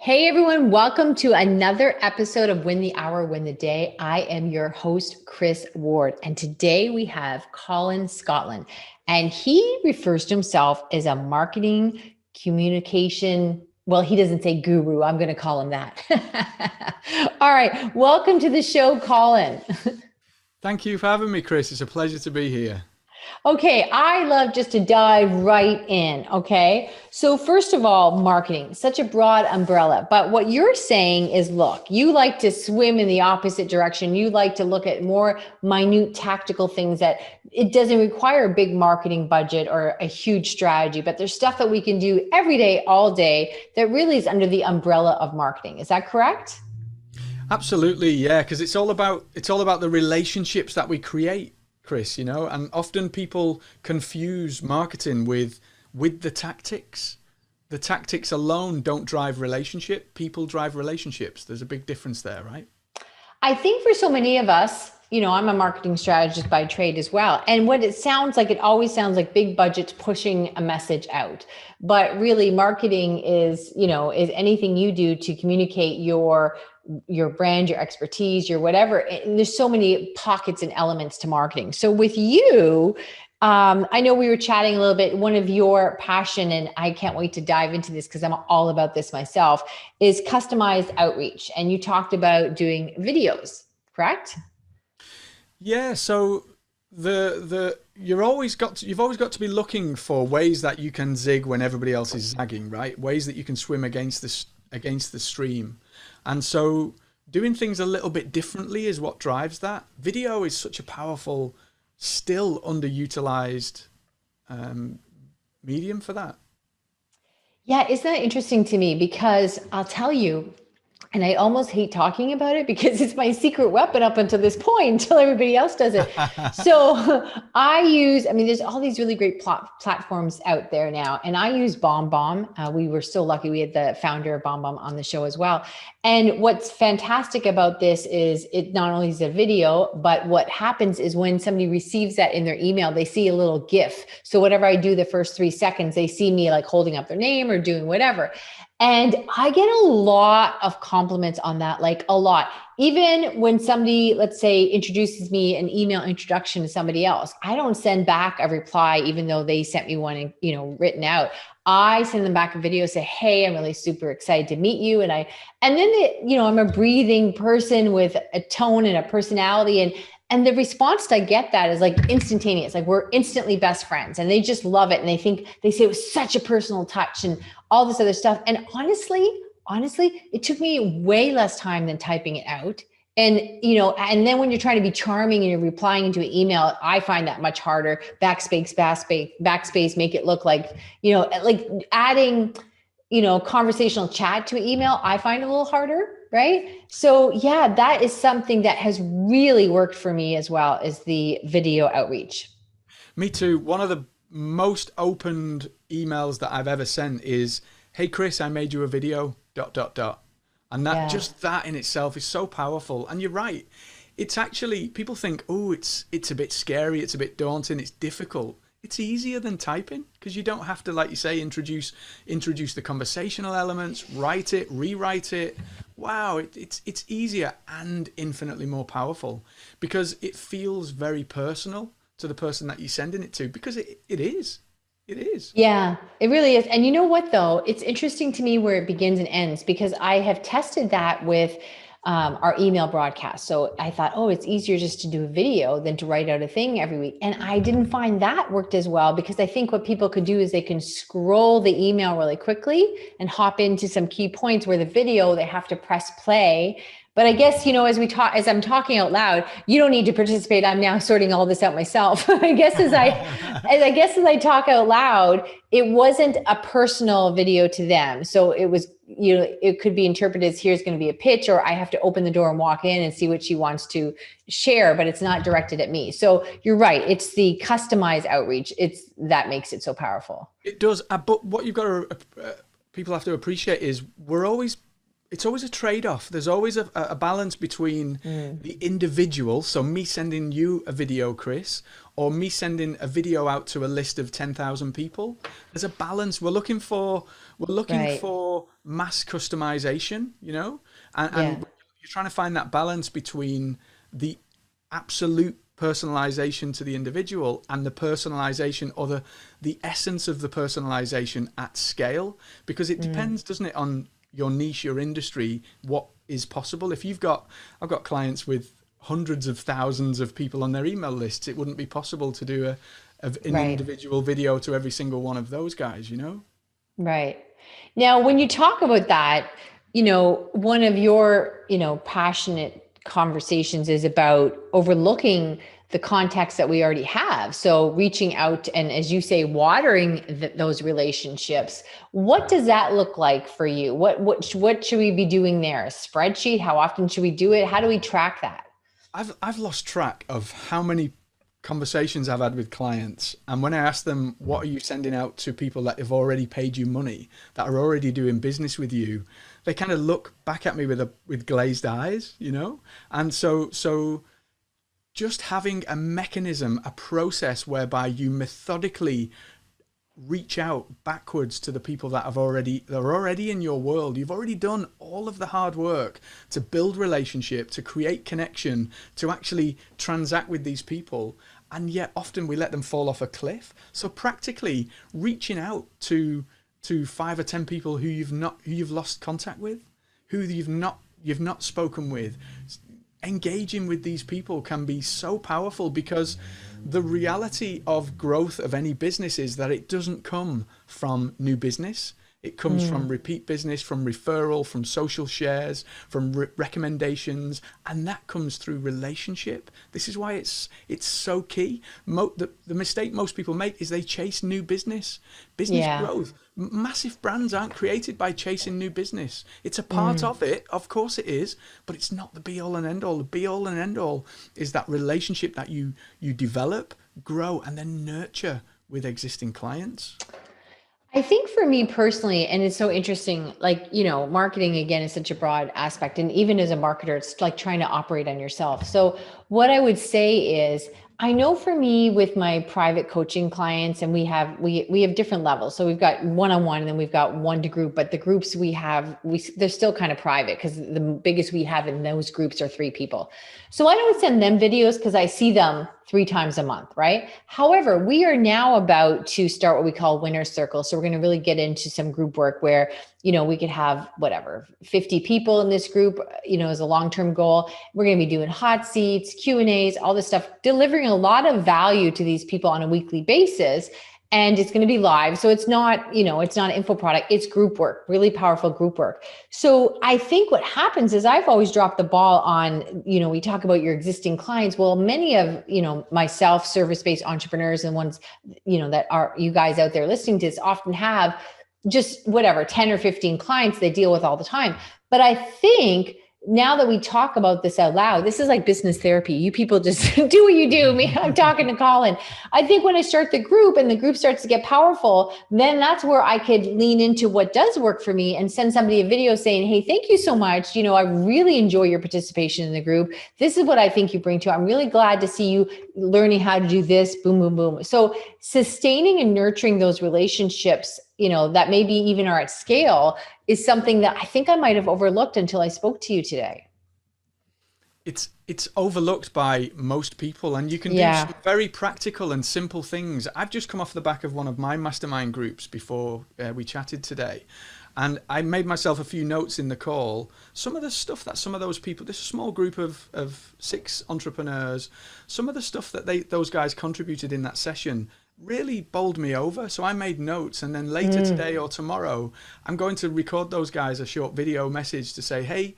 Hey everyone, welcome to another episode of Win the Hour, Win the Day. I am your host, Chris Ward, and today we have Colin Scotland, and he refers to himself as a marketing communication. Well, he doesn't say guru. I'm going to call him that. All right, welcome to the show, Colin. Thank you for having me, Chris. It's a pleasure to be here. Okay, I love just to dive right in. Okay. So, first of all, marketing, such a broad umbrella. But what you're saying is look, you like to swim in the opposite direction. You like to look at more minute tactical things that it doesn't require a big marketing budget or a huge strategy, but there's stuff that we can do every day, all day that really is under the umbrella of marketing. Is that correct? Absolutely, yeah, because it's all about the relationships that we create, Chris, and often people confuse marketing with the tactics. The tactics alone don't drive relationship, people drive relationships. There's a big difference there, right? I think for so many of us, I'm a marketing strategist by trade as well. And what it sounds like, it always sounds like big budgets pushing a message out. But really marketing is anything you do to communicate your brand, your expertise, your whatever. And there's so many pockets and elements to marketing. So with you, I know we were chatting a little bit. One of your passion, and I can't wait to dive into this because I'm all about this myself, is customized outreach. And you talked about doing videos, correct? Yeah, so you've always got to be looking for ways that you can zig when everybody else is zagging, right? Ways that you can swim against the stream. And so doing things a little bit differently is what drives that. Video is such a powerful, still underutilized medium for that. Yeah, isn't that interesting to me? Because I'll tell you, and I almost hate talking about it because it's my secret weapon up until this point, until everybody else does it. So there's all these really great platforms out there now, and I use BombBomb. We were so lucky we had the founder of BombBomb on the show as well. And what's fantastic about this is it not only is a video, but what happens is when somebody receives that in their email, they see a little GIF. So whatever I do the first 3 seconds, they see me like holding up their name or doing whatever. And I get a lot of compliments on that, like a lot. Even when somebody, let's say, introduces me an email introduction to somebody else, I don't send back a reply, even though they sent me one, written out. I send them back a video, say, "Hey, I'm really super excited to meet you." I'm a breathing person with a tone and a personality. And the response I get that is like instantaneous, like we're instantly best friends, and they just love it. And they say it was such a personal touch and all this other stuff. And honestly, it took me way less time than typing it out. And then when you're trying to be charming and you're replying into an email, I find that much harder. Backspace, make it look like adding, conversational chat to an email, I find a little harder, right? So yeah, that is something that has really worked for me as well, is the video outreach. Me too. One of the most opened emails that I've ever sent is, "Hey Chris, I made you a video, dot dot dot." And that Yeah. just that in itself is so powerful. And you're right. It's actually, people think, "Oh, it's a bit scary, it's a bit daunting, it's difficult." It's easier than typing because you don't have to, like you say, introduce the conversational elements, write it, rewrite it. Wow, it's easier and infinitely more powerful because it feels very personal to the person that you're sending it to, because it is. It is. Yeah, it really is. And you know what, though? It's interesting to me where it begins and ends, because I have tested that with our email broadcast. So I thought, oh, it's easier just to do a video than to write out a thing every week. And I didn't find that worked as well, because I think what people could do is they can scroll the email really quickly and hop into some key points, where the video, they have to press play. But I guess, as I'm talking out loud, you don't need to participate. I'm now sorting all this out myself. As I talk out loud, it wasn't a personal video to them. So it was, it could be interpreted as, here's going to be a pitch, or I have to open the door and walk in and see what she wants to share, but it's not directed at me. So you're right. It's the customized outreach. That makes it so powerful. It does. But what you've got to, people have to appreciate is it's always a trade-off. There's always a balance between the individual, so me sending you a video, Chris, or me sending a video out to a list of 10,000 people. There's a balance. We're looking Right. for mass customization, you know, and Yeah. you're trying to find that balance between the absolute personalization to the individual and the personalization, or the essence of the personalization at scale, because it Mm. depends, doesn't it, on your niche, your industry, what is possible. If I've got clients with hundreds of thousands of people on their email lists, it wouldn't be possible to do an Right. individual video to every single one of those guys, you know. Right. Now, when you talk about that, one of your, passionate conversations is about overlooking the context that we already have. So reaching out and, as you say, watering those relationships. What does that look like for you? What should we be doing there? A spreadsheet? How often should we do it? How do we track that? I've lost track of how many conversations I've had with clients, and when I ask them, what are you sending out to people that have already paid you money, that are already doing business with you, they kind of look back at me with glazed eyes, you know. And so just having a mechanism, a process whereby you methodically reach out backwards to the people that are already in your world. You've already done all of the hard work to build relationship, to create connection, to actually transact with these people, and yet often we let them fall off a cliff. So practically reaching out to 5 or 10 people who you've lost contact with, who you've not spoken with. Engaging with these people can be so powerful, because the reality of growth of any business is that it doesn't come from new business. It comes from repeat business, from referral, from social shares, from recommendations, and that comes through relationship. This is why it's so key. The mistake most people make is they chase new business Yeah. growth. Massive brands aren't created by chasing new business. It's a part Mm. of it, of course it is, but it's not the be all and end all. The be all and end all is that relationship that you develop, grow, and then nurture with existing clients. I think for me personally, and it's so interesting, like, marketing again is such a broad aspect. And even as a marketer, it's like trying to operate on yourself. So, what I would say is, I know for me with my private coaching clients, and we have different levels. So we've got one-on-one, and then we've got one to group, but the groups we have, they're still kind of private, because the biggest we have in those groups are 3 people. So I don't send them videos because I see them 3 times a month, right? However, we are now about to start what we call winner circle. So we're going to really get into some group work where, we could have whatever, 50 people in this group, as a long-term goal. We're going to be doing hot seats, Q&As, all this stuff, delivering a lot of value to these people on a weekly basis. And it's going to be live. So it's not, it's not an info product, it's group work, really powerful group work. So I think what happens is I've always dropped the ball on, we talk about your existing clients. Well, many of, myself, service-based entrepreneurs, and ones, that are you guys out there listening to this, often have just whatever, 10 or 15 clients they deal with all the time. But I think now that we talk about this out loud, this is like business therapy. You people just do what you do. Me, I'm talking to Colin. I think when I start the group and the group starts to get powerful, then that's where I could lean into what does work for me and send somebody a video saying, hey, thank you so much. I really enjoy your participation in the group. This is what I think you bring to it. I'm really glad to see you learning how to do this. Boom, boom, boom. So sustaining and nurturing those relationships, that maybe even are at scale, is something that I think I might have overlooked until I spoke to you today. It's overlooked by most people, and you can do Yeah. some very practical and simple things. I've just come off the back of one of my mastermind groups before we chatted today, and I made myself a few notes in the call. Some of the stuff that some of those people, this small group of 6 entrepreneurs, some of the stuff that those guys contributed in that session really bowled me over. So I made notes, and then later today or tomorrow, I'm going to record those guys a short video message to say, hey,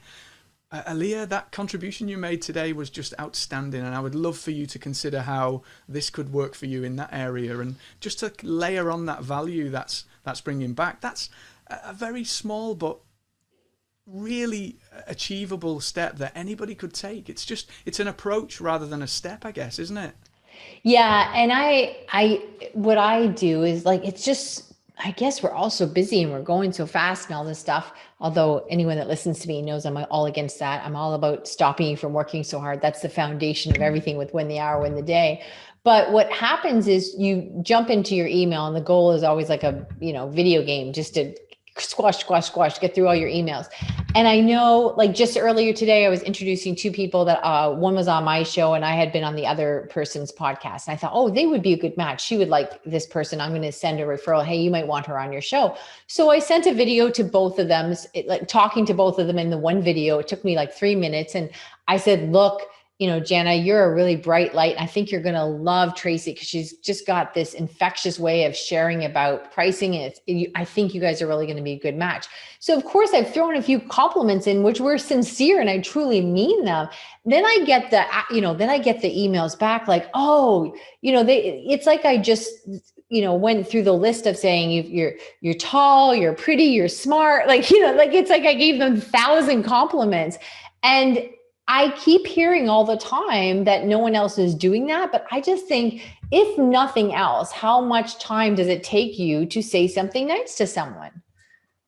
Aaliyah, that contribution you made today was just outstanding, and I would love for you to consider how this could work for you in that area, and just to layer on that value that's bringing back. That's a very small but really achievable step that anybody could take. It's an approach rather than a step, I guess, isn't it? Yeah. And what I do is, like, it's just, I guess we're all so busy and we're going so fast and all this stuff. Although anyone that listens to me knows I'm all against that. I'm all about stopping you from working so hard. That's the foundation of everything with Win the Hour, Win the Day. But what happens is you jump into your email, and the goal is always like a, video game, just to squash, squash, squash, get through all your emails. And I know, like, just earlier today, I was introducing two people that one was on my show and I had been on the other person's podcast. And I thought, oh, they would be a good match. She would like this person. I'm going to send a referral. Hey, you might want her on your show. So I sent a video to both of them, like talking to both of them in the one video. It took me like 3 minutes. And I said, look, Jana, you're a really bright light. I think you're going to love Tracy because she's just got this infectious way of sharing about pricing. And I think you guys are really going to be a good match. So of course I've thrown a few compliments in, which were sincere and I truly mean them. Then I get the emails back like, oh, it's like I just, went through the list of saying you're tall, you're pretty, you're smart. Like, it's like I gave them 1,000 compliments. And I keep hearing all the time that no one else is doing that, but I just think, if nothing else, how much time does it take you to say something nice to someone?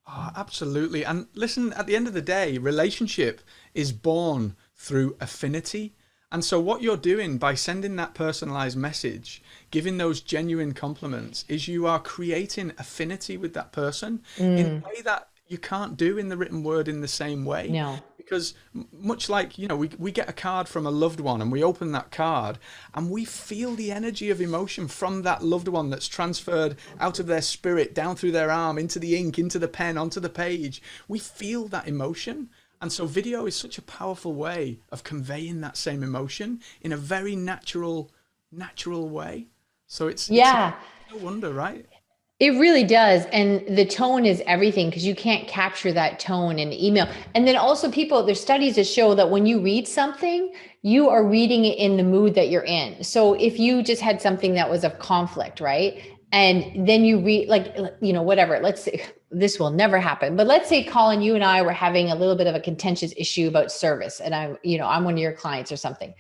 Oh, absolutely. And listen, at the end of the day, relationship is born through affinity. And so what you're doing by sending that personalized message, giving those genuine compliments, is you are creating affinity with that person in a way that you can't do in the written word in the same way. No. Because much like, we get a card from a loved one and we open that card and we feel the energy of emotion from that loved one that's transferred out of their spirit, down through their arm, into the ink, into the pen, onto the page. We feel that emotion. And so video is such a powerful way of conveying that same emotion in a very natural way. So it's no wonder, right? It really does. And the tone is everything, because you can't capture that tone in email. And then also there's studies that show that when you read something, you are reading it in the mood that you're in. So if you just had something that was of conflict, right? And then you read, like, whatever, let's say this will never happen, but let's say, Colin, you and I were having a little bit of a contentious issue about service, and I'm one of your clients or something.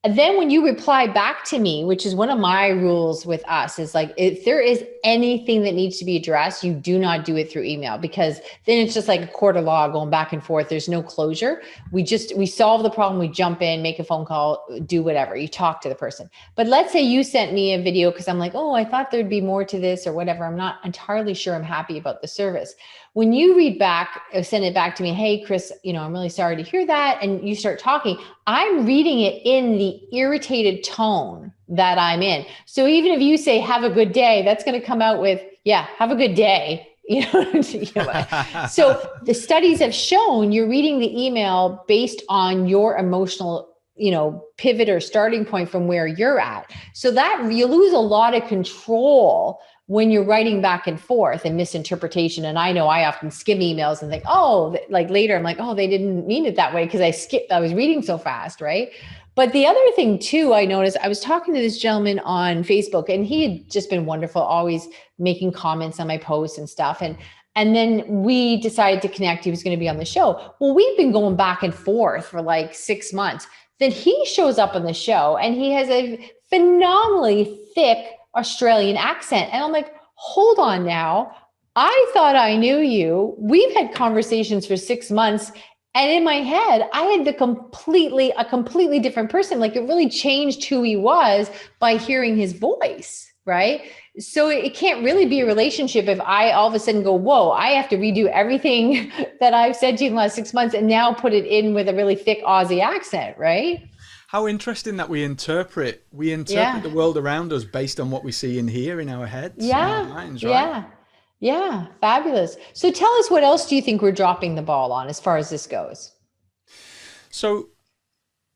And then when you reply back to me, which is one of my rules with us, is like, if there is anything that needs to be addressed, you do not do it through email, because then it's just like a court of law going back and forth. There's no closure. We solve the problem. We jump in, make a phone call, do whatever. You talk to the person. But let's say you sent me a video because I'm like, oh, I thought there'd be more to this or whatever. I'm not entirely sure I'm happy about the service. When you read back, send it back to me, hey, Chris, I'm really sorry to hear that. And you start talking, I'm reading it in the irritated tone that I'm in. So even if you say, have a good day, that's going to come out with, yeah, have a good day. So the studies have shown you're reading the email based on your emotional, pivot or starting point from where you're at. So that you lose a lot of control when you're writing back and forth and misinterpretation. And I know I often skim emails and think, oh, like later I'm like, oh, they didn't mean it that way because I was reading so fast, right? But the other thing too, I noticed, I was talking to this gentleman on Facebook, and he had just been wonderful, always making comments on my posts and stuff. And then we decided to connect. He was going to be on the show. Well, we've been going back and forth for like 6 months. Then he shows up on the show and he has a phenomenally thick Australian accent. And I'm like, hold on now. I thought I knew you. We've had conversations for 6 months. And in my head, I had a completely different person. Like, it really changed who he was by hearing his voice, right? So it can't really be a relationship if I all of a sudden go, whoa, I have to redo everything that I've said to you in the last 6 months and now put it in with a really thick Aussie accent, right? How interesting that we interpret the world around us based on what we see and hear in our heads, in our minds, right? Yeah, fabulous. So tell us, what else do you think we're dropping the ball on as far as this goes? So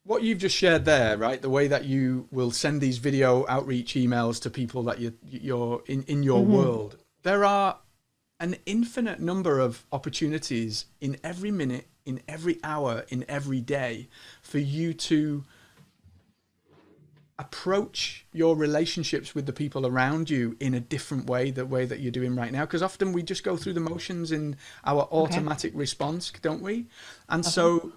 what you've just shared there, right? The way that you will send these video outreach emails to people that you're in your world. There are an infinite number of opportunities in every minute, in every hour, in every day for you to approach your relationships with the people around you in a different way, the way that you're doing right now. Because often we just go through the motions in our automatic response, don't we? And so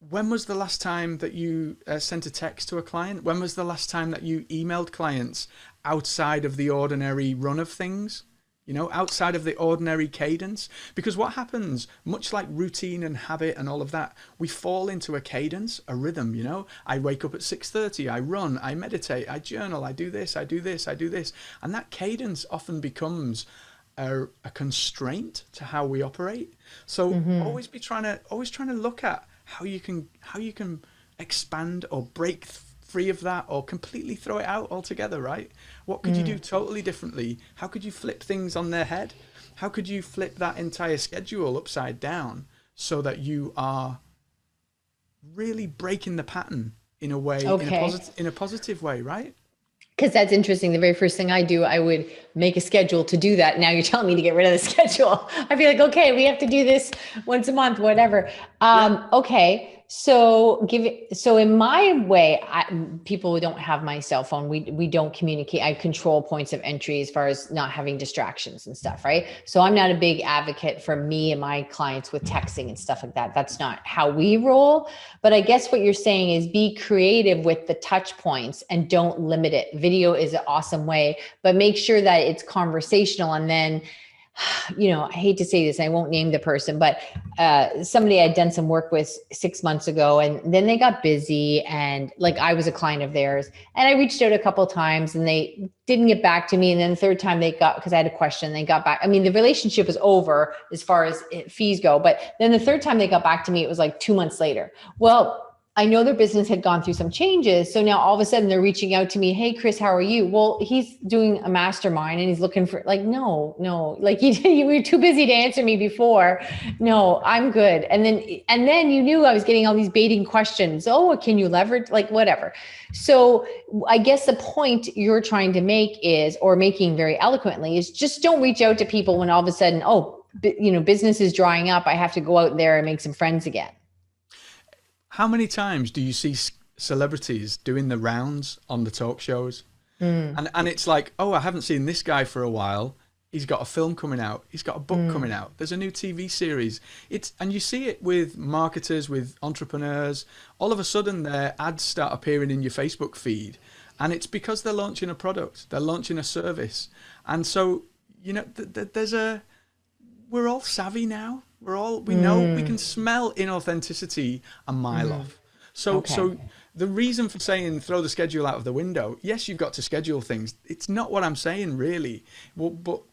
when was the last time that you sent a text to a client? When was the last time that you emailed clients outside of the ordinary run of things? you know, outside of the ordinary cadence. Because what happens, much like routine and habit and all of that, we fall into a cadence, a rhythm, you know. I wake up at 6:30, I run, I meditate, I journal, I do this, I do this, I do this. And that cadence often becomes a constraint to how we operate. So always trying to look at how you can expand or break free of that, or completely throw it out altogether, right? What could you do totally differently? How could you flip things on their head? How could you flip that entire schedule upside down so that you are really breaking the pattern in a way, in a positive way, right? Because that's interesting. The very first thing I do, I would make a schedule to do that. Now you're telling me to get rid of the schedule. I'd be like, okay, we have to do this once a month, whatever. Okay. So in my way, people don't have my cell phone. We don't communicate. I control points of entry as far as not having distractions and stuff, right? So I'm not a big advocate for me and my clients with texting and stuff like that. That's not how we roll. But I guess what you're saying is be creative with the touch points and don't limit it. Video is an awesome way, but make sure that it's conversational. And then, you know, I hate to say this, I won't name the person, but somebody I'd done some work with 6 months ago, and then they got busy, and like I was a client of theirs, and I reached out a couple of times and they didn't get back to me. And then the third time because I had a question, they got back. I mean, the relationship was over as far as fees go, but then the third time they got back to me, it was like 2 months later. Well, I know their business had gone through some changes. So now all of a sudden they're reaching out to me. Hey, Chris, how are you? Well, he's doing a mastermind and he's looking for no, like you were too busy to answer me before. No, I'm good. And then you knew I was getting all these baiting questions. Oh, can you leverage? Like whatever. So I guess the point you're trying to make is, or making very eloquently, is just don't reach out to people when all of a sudden, business is drying up. I have to go out there and make some friends again. How many times do you see celebrities doing the rounds on the talk shows? And it's like, oh, I haven't seen this guy for a while. He's got a film coming out. He's got a book coming out. There's a new TV series. And you see it with marketers, with entrepreneurs. All of a sudden, their ads start appearing in your Facebook feed. And it's because they're launching a product. They're launching a service. And so, you know, we're all savvy now. We know, we can smell inauthenticity a mile off. So the reason for saying throw the schedule out of the window, yes, you've got to schedule things. It's not what I'm saying really. Well, but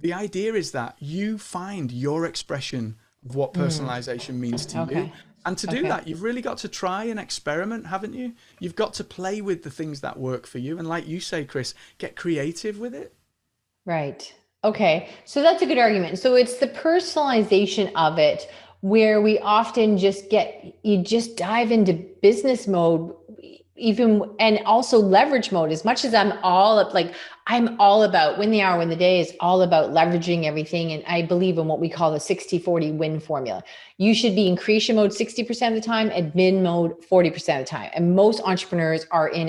the idea is that you find your expression of what personalization means to you. And to do that, you've really got to try and experiment, haven't you? You've got to play with the things that work for you. And like you say, Chris, get creative with it. Right. Okay. So that's a good argument. So it's the personalization of it where we often you just dive into business mode, and also leverage mode. As much as I'm all about when the day is all about leveraging everything. And I believe in what we call the 60-40 win formula. You should be in creation mode 60% of the time, admin mode 40% of the time. And most entrepreneurs are in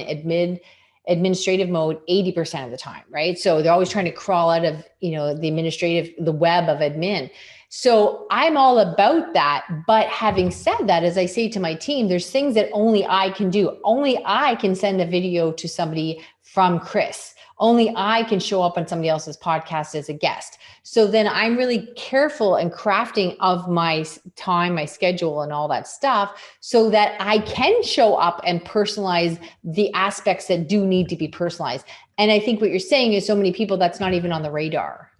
administrative mode 80% of the time, right? So they're always trying to crawl out of, the web of admin. So I'm all about that. But having said that, as I say to my team, there's things that only I can do. Only I can send a video to somebody from Chris. Only I can show up on somebody else's podcast as a guest. So then I'm really careful and crafting of my time, my schedule, and all that stuff so that I can show up and personalize the aspects that do need to be personalized. And I think what you're saying is so many people, that's not even on the radar.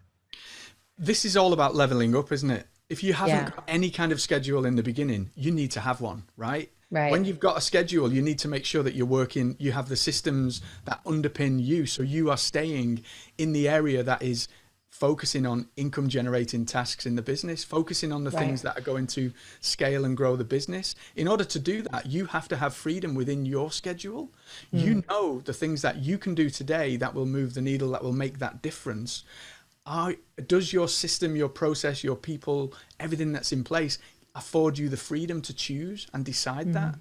This is all about leveling up, isn't it? If you haven't got any kind of schedule in the beginning, you need to have one, right? Right. When you've got a schedule, you need to make sure that you're working, you have the systems that underpin you. So you are staying in the area that is focusing on income generating tasks in the business, focusing on the things that are going to scale and grow the business. In order to do that, you have to have freedom within your schedule. You know the things that you can do today that will move the needle, that will make that difference. Does your system, your process, your people, everything that's in place afford you the freedom to choose and decide that?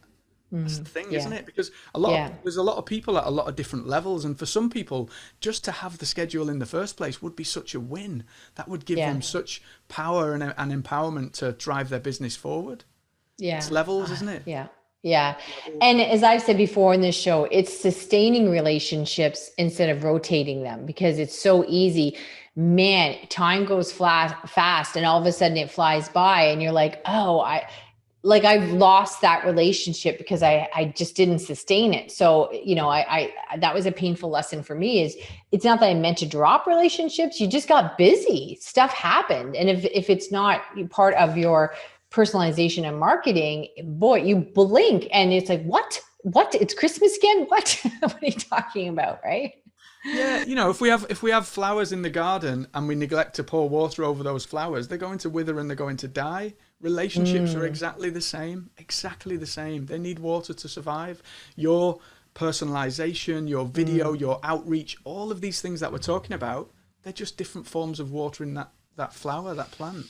That's the thing, isn't it? Because there's a lot of people at a lot of different levels. And for some people, just to have the schedule in the first place would be such a win. That would give them such power and empowerment to drive their business forward. Yeah. It's levels, isn't it? Yeah. Yeah. And as I've said before in this show, it's sustaining relationships instead of rotating them because it's so easy. Man, time goes fast and all of a sudden it flies by and you're like, oh, I've lost that relationship because I just didn't sustain it. So, that was a painful lesson for me is it's not that I meant to drop relationships. You just got busy. Stuff happened. And if it's not part of your personalization and marketing, boy, you blink and it's like, what? It's Christmas again? What? What are you talking about? Right. Yeah, if we have flowers in the garden and we neglect to pour water over those flowers, they're going to wither and they're going to die. Relationships are exactly the same, exactly the same. They need water to survive. Your personalization, your video, your outreach, all of these things that we're talking about, they're just different forms of watering that flower, that plant.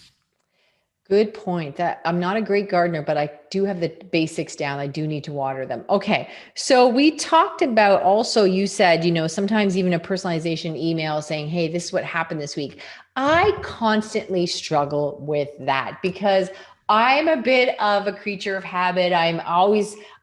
Good point. That I'm not a great gardener, but I do have the basics down. I do need to water them. Okay. So we talked about also, you said, sometimes even a personalization email saying, hey, this is what happened this week. I constantly struggle with that because I'm a bit of a creature of habit.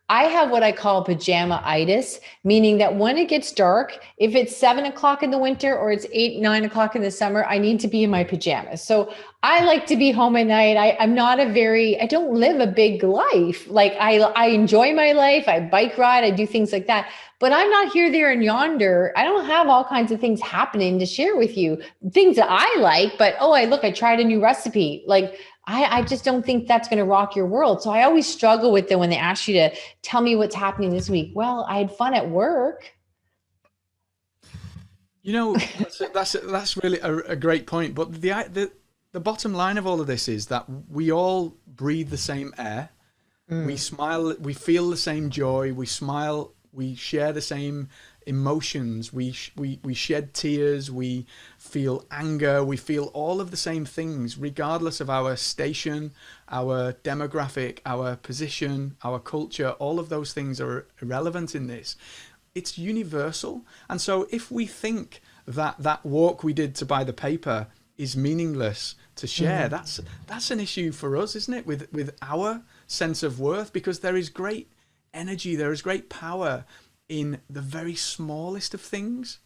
I have what I call pajama-itis, meaning that when it gets dark, if it's 7 o'clock in the winter or it's 8, 9 o'clock in the summer, I need to be in my pajamas. So I like to be home at night. I don't live a big life. Like I enjoy my life. I bike ride. I do things like that, but I'm not here, there and yonder. I don't have all kinds of things happening to share with you, things that I like, but, oh, I tried a new recipe. Like I just don't think that's going to rock your world. So I always struggle with them when they ask you to tell me what's happening this week. Well, I had fun at work. That's really a great point. But the bottom line of all of this is that we all breathe the same air. We smile, we feel the same joy, we smile, we share the same emotions, we shed tears, we feel anger, we feel all of the same things, regardless of our station, our demographic, our position, our culture. All of those things are irrelevant in this. It's universal. And so if we think that walk we did to buy the paper is meaningless to share, that's an issue for us, isn't it, with our sense of worth, because there is great energy, there is great power in the very smallest of things.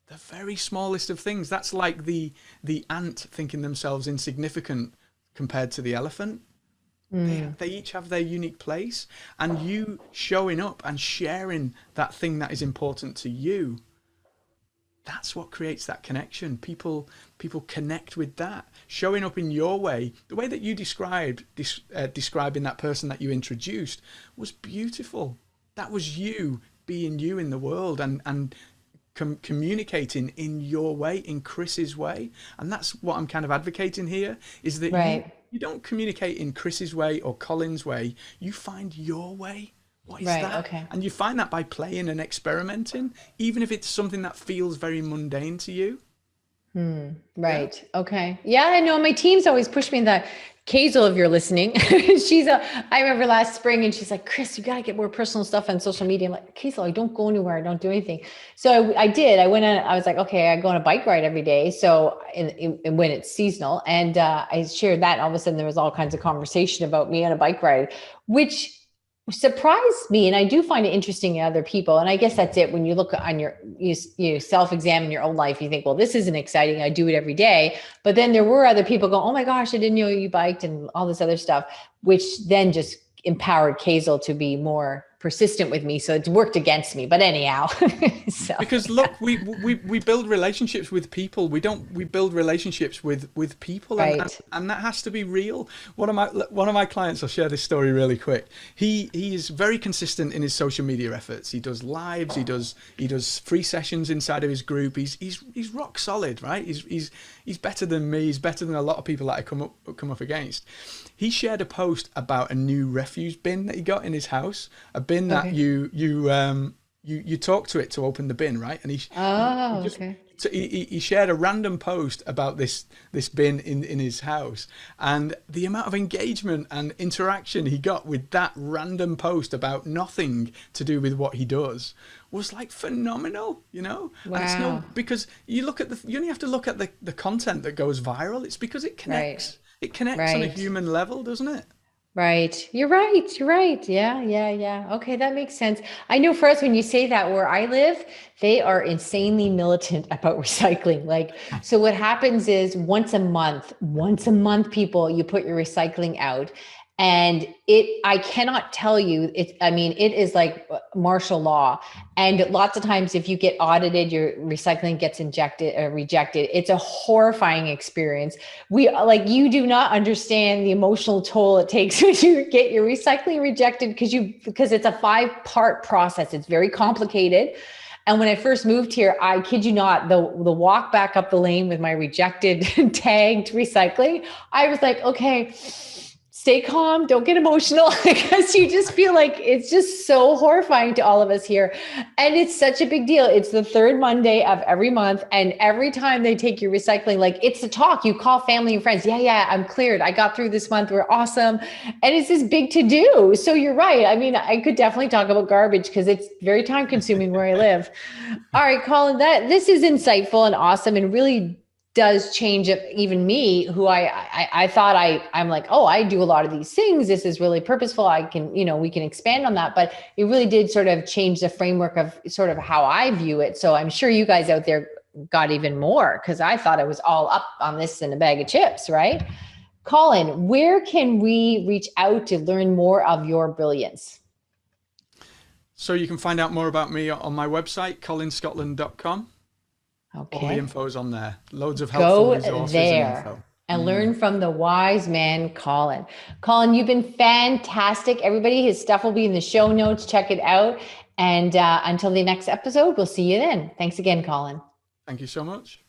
The very smallest of things. That's like the ant thinking themselves insignificant compared to the elephant. They each have their unique place, and you showing up and sharing that thing that is important to you, that's what creates that connection. People connect with that. Showing up in your way, the way that you described describing that person that you introduced was beautiful. That was you being you in the world and communicating in your way, in Chris's way. And that's what I'm kind of advocating here, is that Right. you don't communicate in Chris's way or Colin's way. You find your way. What is Right. that? Okay. And you find that by playing and experimenting, even if it's something that feels very mundane to you. Yeah. Right. Okay. Yeah, I know my team's always push me in that. Kazel, if you're listening, I remember last spring and she's like, Chris, you got to get more personal stuff on social media. I'm like, Kazel, I don't go anywhere. I don't do anything. So I did. I was like, okay, I go on a bike ride every day. So when it's seasonal, and I shared that, and all of a sudden there was all kinds of conversation about me on a bike ride, which surprised me. And I do find it interesting in other people. And I guess that's it. When you look on you self-examine your own life, you think, well, this isn't exciting. I do it every day. But then there were other people go, oh my gosh, I didn't know you biked and all this other stuff, which then just empowered Kazel to be more persistent with me. So it worked against me, but anyhow. So Because look, we build relationships with people. We build relationships with people, right. and that has to be real. One of my clients, I'll share this story really quick. He is very consistent in his social media efforts. He does lives, he does free sessions inside of his group. He's rock solid, right? He's better than me. He's better than a lot of people that I come up against. He shared a post about a new refuse bin that he got in his house, a bin that Okay. you talk to it to open the bin, right? And Oh, just okay. so he shared a random post about this bin in his house, and the amount of engagement and interaction he got with that random post about nothing to do with what he does was like phenomenal, you know. And it's Wow. because you only have to look at the content that goes viral. It's because it Right. connects. It connects on a Right. human level, doesn't it? Right. You're right. You're right. Yeah, yeah, yeah. Okay, that makes sense. I know for us, when you say that, where I live, they are insanely militant about recycling. Like, so what happens is once a month, people, you put your recycling out. And I cannot tell you, I mean, it is like martial law. And lots of times, if you get audited, your recycling gets injected or rejected. It's a horrifying experience. You do not understand the emotional toll it takes when you get your recycling rejected, because it's a 5-part process. It's very complicated. And when I first moved here, I kid you not, the walk back up the lane with my rejected tagged recycling, I was like, okay, stay calm, don't get emotional, because you just feel like it's just so horrifying to all of us here. And it's such a big deal. It's the third Monday of every month. And every time they take your recycling, like, it's the talk. You call family and friends. Yeah, yeah, I'm cleared. I got through this month. We're awesome. And it's this big to do. So you're right. I mean, I could definitely talk about garbage because it's very time consuming where I live. All right, Colin, this is insightful and awesome, and really does change even me, who I thought I'm like, oh, I do a lot of these things. This is really purposeful. I can, we can expand on that, but it really did sort of change the framework of sort of how I view it. So I'm sure you guys out there got even more, because I thought I was all up on this in a bag of chips, right? Colin, where can we reach out to learn more of your brilliance? So you can find out more about me on my website, colinscotland.com. All the Okay. info's on there. Loads of helpful Go resources and there info. and learn from the wise man, Colin. Colin, you've been fantastic. Everybody, his stuff will be in the show notes. Check it out. And until the next episode, we'll see you then. Thanks again, Colin. Thank you so much.